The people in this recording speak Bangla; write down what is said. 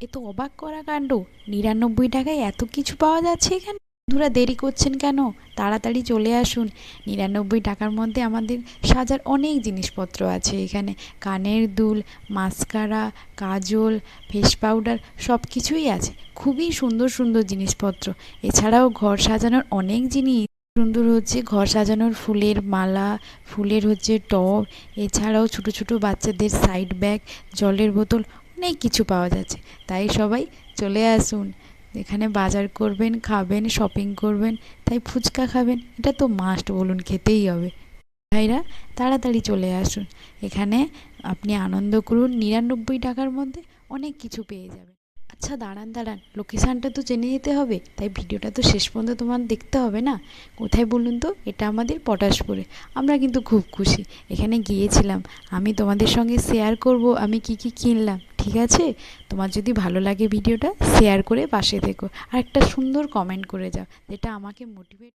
এ তো অবাক করা কাণ্ড, ৯৯ টাকায় এত কিছু পাওয়া যাচ্ছে এখানে। বন্ধুরা দেরি করছেন কেন, তাড়াতাড়ি চলে আসুন। ৯৯ টাকার মধ্যে আমাদের সাজার অনেক জিনিসপত্র আছে এখানে। কানের দুল, মাস্কারা, কাজল, ফেস পাউডার সব কিছুই আছে। খুবই সুন্দর সুন্দর জিনিসপত্র। এছাড়াও ঘর সাজানোর অনেক জিনিস সুন্দর হচ্ছে, ঘর সাজানোর ফুলের মালা, ফুলের হচ্ছে টব, এছাড়াও ছোট ছোট বাচ্চাদের সাইড ব্যাগ, জলের বোতল, অনেক কিছু পাওয়া যাচ্ছে। তাই সবাই চলে আসুন, এখানে বাজার করবেন, খাবেন, শপিং করবেন। তাই ফুচকা খাবেন, এটা তো মাস্ট, বলুন, খেতেই হবে। ভাইরা তাড়াতাড়ি চলে আসুন, এখানে আপনি আনন্দ করুন। ৯৯ টাকার মধ্যে অনেক কিছু পেয়ে যাবেন। আচ্ছা দাঁড়ান দাঁড়ান, লোকেশানটা তো জেনে যেতে হবে, তাই ভিডিওটা তো শেষ পর্যন্ত তোমার দেখতে হবে না। কোথায় বলুন তো? এটা আমাদের পটাশপুরে। আমরা কিন্তু খুব খুশি, এখানে গিয়েছিলাম। আমি তোমাদের সঙ্গে শেয়ার করব আমি কি কি কিনলাম, ঠিক আছে? তোমার যদি ভালো লাগে ভিডিওটা শেয়ার করে পাশে থেকো, আর একটা সুন্দর কমেন্ট করে যাও, যেটা আমাকে মোটিভেট